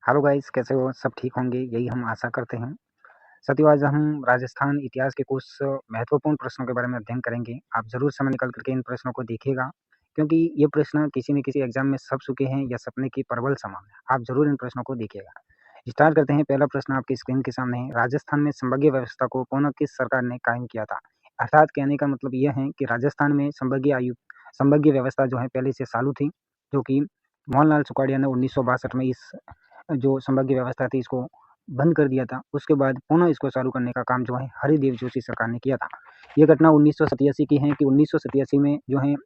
Hello guys, कैसे हो? सब ठीक होंगे, यही हम आशा करते हैं। साथियों, आज हम राजस्थान इतिहास के कुछ महत्वपूर्ण प्रश्नों के बारे में अध्ययन करेंगे। आप ज़रूर समय निकाल कर के इन प्रश्नों को देखिएगा, क्योंकि ये प्रश्न किसी न किसी एग्ज़ाम में छप चुके हैं या सपने की प्रबल संभावना है। आप ज़रूर इन प्रश्नों को देखिएगा। स्टार्ट करते हैं। पहला प्रश्न आपकी स्क्रीन के सामने है। राजस्थान में संभागीय व्यवस्था को पुनः किस सरकार ने कायम किया था? अर्थात कहने का मतलब ये है कि राजस्थान में संभागीय व्यवस्था जो है पहले से चालू थी, जो कि मोहनलाल सुखाड़िया ने 1962 में इस जो संभागीय व्यवस्था थी इसको बंद कर दिया था। उसके बाद पुनः इसको चालू करने का काम जो है हरिदेव जोशी सरकार ने किया था। ये घटना 1987 की है कि 1987 में जो है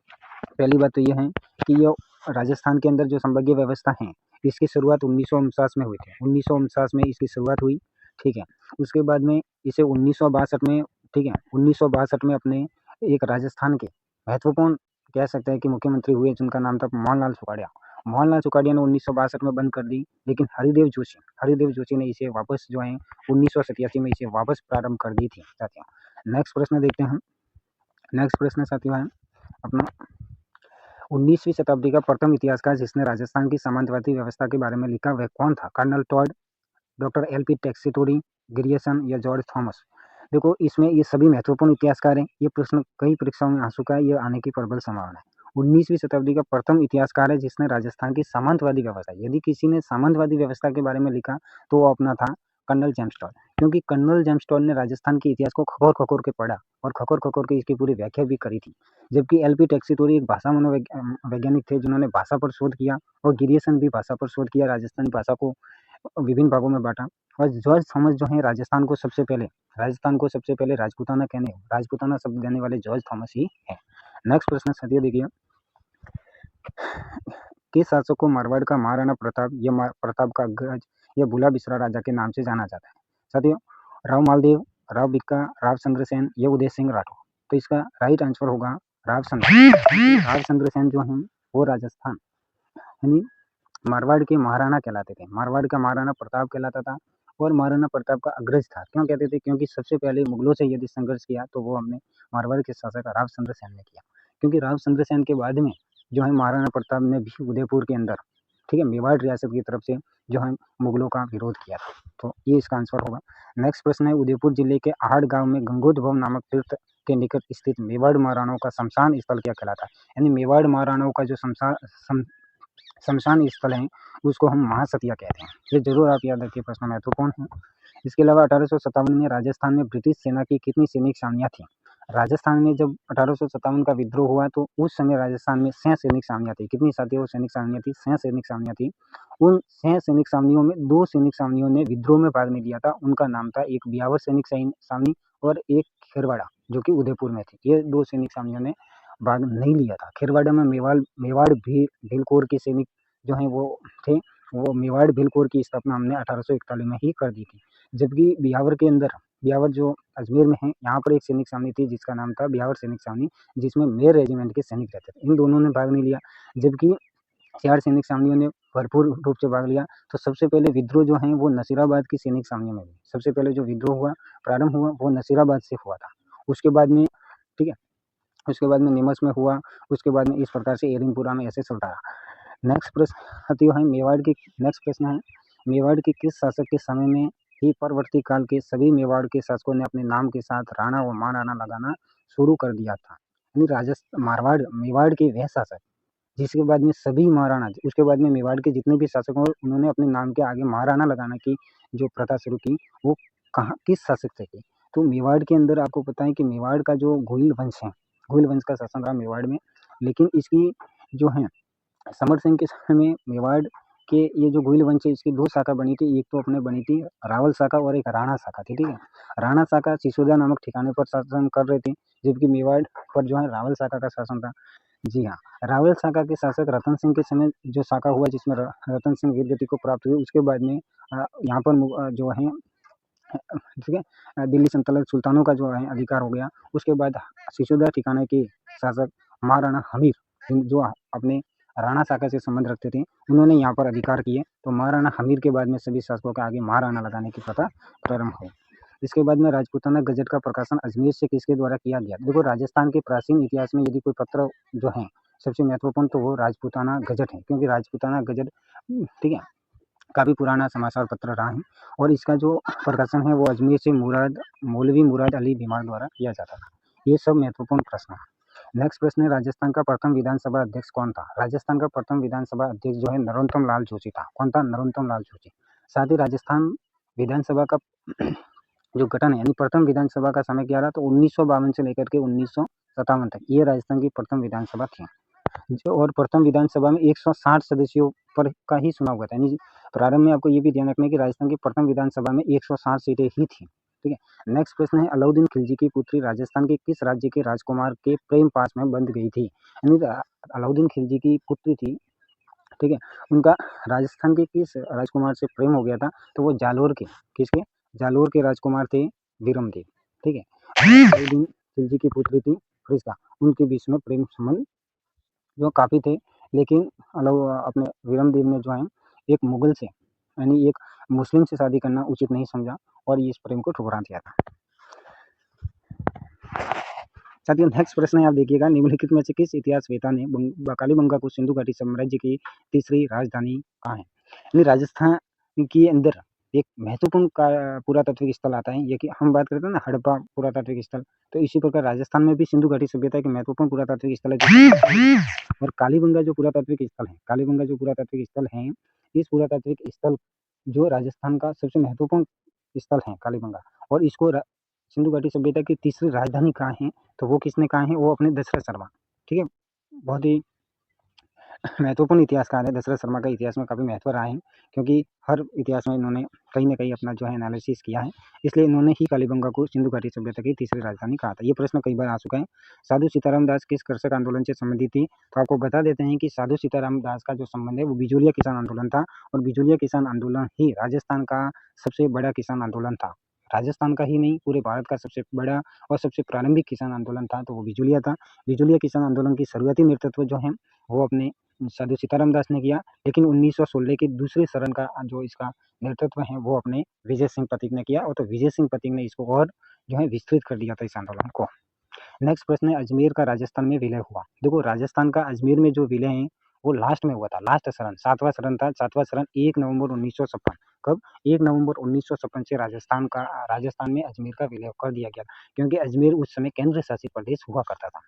पहली बात तो ये है कि ये राजस्थान के अंदर जो संभागीय व्यवस्था है इसकी शुरुआत 1949 में हुई थी। 1949 में इसकी शुरुआत हुई, ठीक है। उसके बाद में इसे 1962 में, ठीक है, 1962 में अपने एक राजस्थान के महत्वपूर्ण कह सकते हैं कि मुख्यमंत्री हुए जिनका नाम था मोहनलाल सुखाड़िया। मोहनलाल सुखाड़िया ने 1962 में बंद कर दी, लेकिन हरिदेव जोशी ने इसे वापस जो है 1987 में इसे वापस प्रारंभ कर दी थी साथियों। नेक्स्ट प्रश्न देखते हैं। नेक्स्ट प्रश्न साथियों है अपना 19वीं शताब्दी का प्रथम इतिहासकार जिसने राजस्थान की सामंतवादी व्यवस्था के बारे में लिखा वह कौन था? Colonel Tod, doctor L P. Tessitori, Grierson या जॉर्ज थॉमस? देखो, इसमें ये सभी महत्वपूर्ण इतिहासकार हैं। ये प्रश्न कई परीक्षाओं में आ चुका है, ये आने की प्रबल संभावना है। 19वीं शताब्दी का प्रथम इतिहासकार है जिसने राजस्थान की सामंतवादी व्यवस्था, यदि किसी ने सामंतवादी व्यवस्था के बारे में लिखा तो वो अपना था कर्नल जेम्स टॉड, क्योंकि कर्नल जेम्स टॉड ने राजस्थान के इतिहास को खकोर-खकोर के पढ़ा और खकोर-खकोर के इसकी पूरी व्याख्या भी करी थी। जबकि एल.पी. टैक्सीटोरी एक भाषा वैज्ञानिक थे जिन्होंने भाषा पर शोध किया, और गिरियर्सन भी भाषा पर शोध किया, राजस्थानी भाषा को विभिन्न भागों में बाँटा। और जॉर्ज थॉमस जो है राजस्थान को सबसे पहले राजपूताना शब्द देने वाले जॉर्ज थॉमस ही हैं। नेक्स्ट प्रश्न साथियों देखिए, किस शासक को मारवाड़ का महाराणा प्रताप या प्रताप का गज या भूला बिसरा राजा के नाम से जाना जाता है? साथियों, राव मालदेव, राव भिक्का, राव चंद्रसेन या उदय सिंह राठौर? तो इसका राइट आंसर होगा राव चंद्रसेन जो हैं वो राजस्थान यानी मारवाड़ के महाराणा कहलाते थे। मारवाड़ का महाराणा प्रताप कहलाता था और महाराणा प्रताप का अग्रज था। क्यों कहते थे? क्योंकि सबसे पहले मुगलों से यदि संघर्ष किया तो वो हमने मारवाड़ के शासक रावचंद्र सेन ने किया, क्योंकि रावचंद्र सेन के बाद में जो है महाराणा प्रताप ने भी उदयपुर के अंदर, ठीक है, मेवाड़ रियासत की तरफ से जो है मुगलों का विरोध किया था। तो ये इसका आंसर होगा। नेक्स्ट प्रश्न है, उदयपुर जिले के आहड़ गांव में गंगोद्भव नामक तीर्थ के निकट स्थित मेवाड़ महाराणाओं का शमशान स्थल क्या कहलाता है? यानी मेवाड़ महाराणाओं का जो शमशान स्थल है उसको हम महासतिया कहते हैं। ये जरूर आप याद रखिए, प्रश्न महत्वपूर्ण है। इसके अलावा 1857 में राजस्थान में ब्रिटिश सेना की कितनी सैनिक छावनियां थी? राजस्थान में जब 1857 का विद्रोह हुआ तो उस समय राजस्थान में 6 सैनिक छावनियां थी। कितनी साथियों सैनिक छावनियां थी? 6 सैनिक छावनियां थी। उन 6 सैनिक छावनियों में 2 सैनिक छावनियों ने विद्रोह में भाग नहीं लिया था। उनका नाम था एक ब्यावर सैनिक छावनी और एक खेरवाड़ा, जो कि उदयपुर में थी। ये 2 सैनिक छावनियों ने भाग नहीं लिया था। खेरवाड़ा में मेवाड़ भीलकोर के सैनिक जो हैं वो थे। वो मेवाड़ भीलकोर की स्थापना हमने 1841 में ही कर दी थी। जबकि ब्यावर जो अजमेर में है, यहाँ पर एक सैनिक छावनी थी जिसका नाम था ब्यावर सैनिक छावनी, जिसमें मेर रेजिमेंट के सैनिक रहते थे। इन दोनों ने भाग नहीं लिया। जबकि 4 सैनिक छावनियों ने भरपूर रूप से भाग लिया। तो सबसे पहले विद्रोह जो है वो नसीराबाद की सैनिक छावनी में हुई। सबसे पहले जो विद्रोह हुआ, प्रारंभ हुआ, वो नसीराबाद से हुआ था। उसके बाद में, ठीक है, उसके बाद में नीमच में हुआ। उसके बाद में इस प्रकार से एरिनपुरा में ऐसे चलता रहा। नेक्स्ट प्रश्न साथियों है नेक्स्ट प्रश्न है, मेवाड़ के किस शासक के समय में ही परवर्ती काल के सभी मेवाड़ के शासकों ने अपने नाम के साथ राणा व महाराणा लगाना शुरू कर दिया था? यानी मेवाड़ के वह शासक जिसके बाद में सभी महाराणा, उसके बाद में मेवाड़ के जितने भी शासक हुए उन्होंने अपने नाम के आगे महाराणा लगाने की जो प्रथा शुरू की, वो कहाँ किस शासक से की? तो मेवाड़ के अंदर आपको पता है कि मेवाड़ का जो गोइल वंश है, गोइल वंश का शासन रहा मेवाड़ में। लेकिन इसकी जो है समर सिंह के समय में मेवाड़ के ये जो गोइल वंश है इसकी 2 शाखा बनी थी। एक तो अपने बनी थी रावल शाखा और एक राणा शाखा थी, ठीक है। राणा शाखा सिसोदिया नामक ठिकाने पर शासन कर रहे थे, जबकि मेवाड़ पर जो है रावल शाखा का शासन था। जी हाँ, रावल शाखा के शासक रतन सिंह के समय जो शाखा हुआ जिसमें रतन सिंह वीरगति को प्राप्त हुई, उसके बाद में यहाँ पर जो है, ठीक है, दिल्ली सल्तनत सुल्तानों का जो है अधिकार हो गया। उसके बाद सिसोदिया ठिकाने के शासक महाराणा हमीर जो अपने राणा शाखा से संबंध रखते थे, उन्होंने यहाँ पर अधिकार किए। तो महाराणा हमीर के बाद में सभी शासकों के आगे महाराणा लगाने की प्रथा प्रारंभ हुई। इसके बाद में राजपूताना गजट का प्रकाशन अजमेर से किसके द्वारा किया गया? देखो, राजस्थान के प्राचीन इतिहास में यदि कोई पत्र जो है सबसे महत्वपूर्ण तो वो राजपूताना गजट है, क्योंकि राजपूताना गजट, ठीक है, काफ़ी पुराना समाचार पत्र रहा है और इसका जो प्रकाशन है वो अजमेर से मौलवी मुराद अली बीमार द्वारा किया जाता था। ये सब महत्वपूर्ण प्रश्न है। नेक्स्ट प्रश्न है, राजस्थान का प्रथम विधानसभा अध्यक्ष कौन था? राजस्थान का प्रथम विधानसभा अध्यक्ष जो है नरोत्तम लाल जोशी था। कौन था? नरोत्तम लाल जोशी। साथ ही राजस्थान विधानसभा का जो गठन है यानी प्रथम विधानसभा का समय क्या रहा? तो 1952 से लेकर के 1957 तक ये राजस्थान की प्रथम विधानसभा थी। जो और प्रथम विधानसभा में 160 सदस्यों पर का ही चुनाव हुआ था। यानी प्रारंभ में आपको ये भी ध्यान रखना है कि राजस्थान की प्रथम विधानसभा में 160 सीटें ही थी। ठीक है। नेक्स्ट प्रश्न है, अलाउद्दीन खिलजी की पुत्री राजस्थान के किस राज्य के राजकुमार के प्रेम पास में बंध गई थी? यानी अलाउद्दीन खिलजी की पुत्री थी, ठीक है, उनका राजस्थान के किस राजकुमार से प्रेम हो गया था? तो वो जालोर के, किसके? जालोर के राजकुमार थे वीरमदेव। ठीक है, अलाउद्दीन खिलजी की पुत्री थी फिरोजशाह, उनके बीच में प्रेम संबंध जो काफ़ी थे, लेकिन अपने वीरमदेव ने जो है एक मुगल से यानी एक मुस्लिम से शादी करना उचित नहीं समझा और इस प्रेम को ठुकरा दिया था। साथियों नेक्स्ट प्रश्न है, आप देखिएगा, निम्नलिखित में से किस इतिहासवेत्ता ने कालीबंगा को सिंधु घाटी साम्राज्य की तीसरी राजधानी कहा है? यानी राजस्थान के अंदर एक महत्वपूर्ण पुरातात्विक स्थल आता है, ये कि हम बात करते हैं ना हड़प्पा पुरातात्विक स्थल, तो इसी प्रकार राजस्थान में भी सिंधु घाटी सभ्यता के महत्वपूर्ण पुरातात्विक स्थल है। और कालीबंगा जो पुरातात्विक स्थल है, कालीबंगा जो पुरातात्विक स्थल है, इस पुरातात्विक स्थल जो राजस्थान का सबसे महत्वपूर्ण स्थल है कालीबंगा, और इसको सिंधु घाटी सभ्यता की तीसरी राजधानी कहाँ है? तो वो किसने कहा है? वो अपने दशरथ शर्मा। ठीक है, बहुत ही महत्वपूर्ण इतिहासकार है। दशरथ शर्मा का इतिहास में काफ़ी महत्व रहा है, क्योंकि हर इतिहास में इन्होंने कहीं न कहीं अपना जो है एनालिसिस किया है, इसलिए इन्होंने ही कालीबंगा को सिंधु घाटी सभ्यता की तीसरी राजधानी कहा था। ये प्रश्न कई बार आ चुका है। साधु सीताराम दास किस कृषक आंदोलन से संबंधित थी? तो आपको बता देते हैं कि साधु सीताराम दास का जो संबंध है वो बिजोलिया किसान आंदोलन था, और बिजोलिया किसान आंदोलन ही राजस्थान का सबसे बड़ा किसान आंदोलन था। राजस्थान का ही नहीं, पूरे भारत का सबसे बड़ा और सबसे प्रारंभिक किसान आंदोलन था, तो वो बिजोलिया था। बिजोलिया किसान आंदोलन की शुरुआती नेतृत्व जो है वो अपने साधु सीताराम दास ने किया, लेकिन 1916 की दूसरे चरण का जो इसका नेतृत्व है वो अपने विजय सिंह पथिक ने किया, और तो विजय सिंह पथिक ने इसको और जो है विस्तृत कर दिया था इस आंदोलन को। नेक्स्ट प्रश्न है, अजमेर का राजस्थान में विलय हुआ? देखो, राजस्थान का अजमेर में जो विलय है वो लास्ट में हुआ था, लास्ट शरण, 7वां शरण था। 7वां शरण 1 नवंबर 1956। कब? 1 नवंबर 1956 से राजस्थान में अजमेर का विलय कर दिया गया, क्योंकि अजमेर उस समय केंद्र शासित प्रदेश हुआ करता था।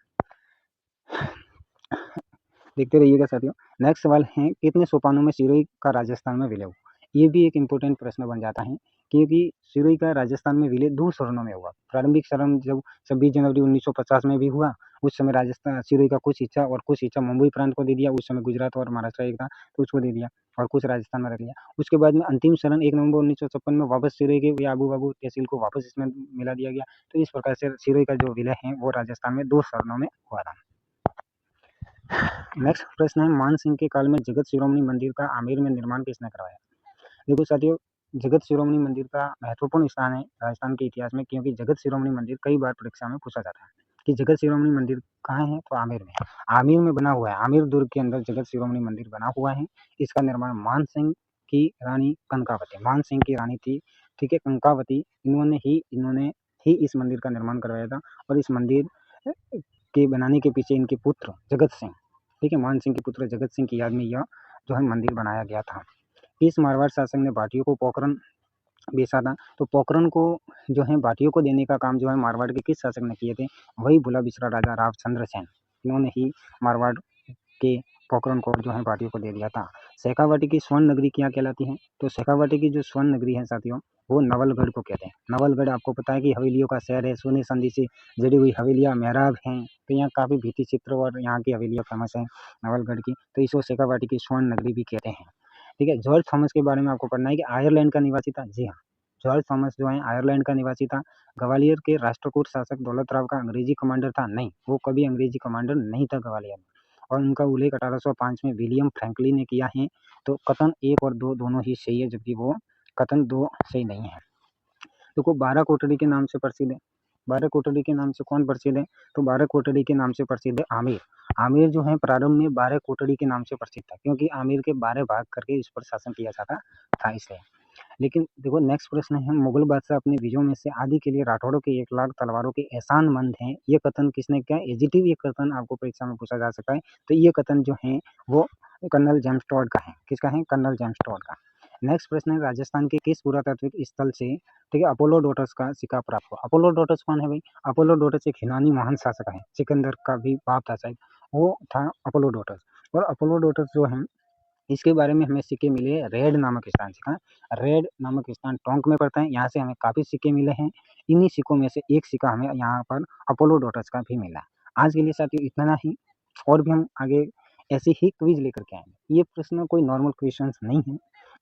देखते रहिएगा साथियों। नेक्स्ट सवाल है, कितने सोपानों में सिरोही का राजस्थान में विलय हुआ? ये भी एक इम्पोर्टेंट प्रश्न बन जाता है, क्योंकि सिरोही का राजस्थान में विलय 2 चरणों में हुआ। प्रारंभिक चरण जब 26 जनवरी 1950 में भी हुआ, उस समय राजस्थान सिरोही का कुछ हिस्सा और कुछ हिस्सा मुंबई प्रांत को दे दिया। उस समय गुजरात और महाराष्ट्र एक था, तो उसको दे दिया, और कुछ राजस्थान में रख लिया। उसके बाद में अंतिम चरण 1 नवंबर 1956 में वापस सिरोही के आबू बाबू तहसील को वापस इसमें मिला दिया गया। तो इस प्रकार से सिरोही का जो विलय है वो राजस्थान में 2 चरणों में हुआ था। नेक्स्ट प्रश्न है, मान सिंह के काल में जगत शिरोमणि मंदिर का आमेर में निर्माण किसने करवाया? देखो साथियों, जगत शिरोमणि मंदिर का महत्वपूर्ण स्थान है राजस्थान के इतिहास में, क्योंकि जगत शिरोमणि मंदिर कई बार परीक्षा में पूछा जाता है कि जगत शिरोमणि मंदिर कहाँ है? तो आमेर में। आमेर में बना हुआ है, आमेर दुर्ग के अंदर जगत शिरोमणि मंदिर बना हुआ है। इसका निर्माण मान सिंह की रानी कनकावती, मान सिंह की रानी थी, ठीक है, कंकावती, इन्होंने ही इस मंदिर का निर्माण करवाया था। और इस मंदिर के बनाने के पीछे इनके पुत्र जगत सिंह, ठीक है, मान सिंह के पुत्र जगत सिंह की याद में यह जो है मंदिर बनाया गया था। इस मारवाड़ शासक ने भाटियों को पोखरण बेचा था, तो पोखरण को जो है भाटियों को देने का काम जो है मारवाड़ के किस शासक ने किए थे? वही भुला बिसरा राजा रावचंद्र सेन, इन्होंने ही मारवाड़ के पोखरण को जो है भाटियों को दे दिया था। शेखावाटी की स्वर्ण नगरी क्या कहलाती है? तो शेखावाटी की जो स्वर्ण नगरी है साथियों, वो नवलगढ़ को कहते हैं। नवलगढ़ आपको पता है कि हवेलियों का शहर है, सोने चांदी से जड़ी हुई हवेलियाँ, मेहराब हैं, तो यहाँ काफ़ी भित्ति चित्र और यहाँ की हवेलियाँ फेमस हैं नवलगढ़ की, तो इसको शेखावाटी की स्वर्ण नगरी भी कहते हैं। ठीक है, जॉर्ज थॉमस के बारे में आपको पढ़ना है कि आयरलैंड का निवासी था। जी हाँ, जॉर्ज थॉमस जो है आयरलैंड का निवासी था। ग्वालियर के राष्ट्रकूट शासक दौलत राव का अंग्रेजी कमांडर था? नहीं, वो कभी अंग्रेजी कमांडर नहीं था ग्वालियर में, और उनका उल्लेख 1805 में विलियम फ्रैंकलिन ने किया है। तो कथन 1 और 2 दोनों ही सही है, जबकि वो कथन 2 सही नहीं है। देखो, 12 कोटड़ी के नाम से प्रसिद्ध है। 12 कोटड़ी के नाम से कौन प्रसिद्ध है? तो 12 कोटड़ी के नाम से प्रसिद्ध है आमेर। आमेर जो है प्रारंभ में 12 कोटड़ी के नाम से प्रसिद्ध था, क्योंकि आमेर के 12 भाग करके इस पर शासन किया जाता था इसलिए। लेकिन देखो, नेक्स्ट प्रश्न है, मुगल बादशाह अपने विजयों में से आदि के लिए राठौड़ों के 1 लाख तलवारों के एहसानमंद हैं, ये कथन किसने किया? एजिटिव ये कथन आपको परीक्षा में पूछा जा सकता है। तो ये कथन जो है वो कर्नल जेम्स टॉड का है। किसका है? कर्नल जेम्स टॉड का। नेक्स्ट प्रश्न है, राजस्थान के किस पुरातात्विक स्थल से, ठीक है, अपोलोडोटस का सिक्का प्राप्त हुआ। अपोलोडोटस कौन है भाई? अपोलोडोटस एक यूनानी महान शासक है, सिकंदर का भी बाप था शायद, वो था अपोलोडोटस। और अपोलोडोटस जो है, इसके बारे में हमें सिक्के मिले रेड नामक स्थान से। कहाँ? रेड नामक स्थान टोंक में पड़ता है, यहाँ से हमें काफ़ी सिक्के मिले हैं। इन्हीं सिक्कों में से एक सिक्का हमें यहाँ पर अपोलोडोटस का भी मिला। आज के लिए साथियों इतना ही, और भी हम आगे ऐसे ही क्विज लेकर के आएंगे। ये प्रश्न कोई नॉर्मल क्वेश्चंस नहीं है,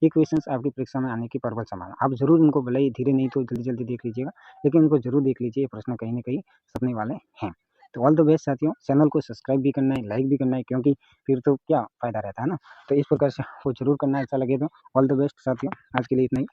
ये क्वेश्चंस आपकी परीक्षा में आने की प्रबल संभावना। आप जरूर इनको, भले ही धीरे नहीं तो जल्दी जल्दी देख लीजिएगा, लेकिन इनको जरूर देख लीजिए, ये प्रश्न कहीं ना कहीं सपने वाले हैं। तो ऑल द बेस्ट साथियों, चैनल को सब्सक्राइब भी करना है, लाइक भी करना है, क्योंकि फिर तो क्या फ़ायदा रहता है ना। तो इस प्रकार से वो जरूर करना है, अच्छा लगे तो। ऑल द बेस्ट साथियों, आज के लिए इतना ही।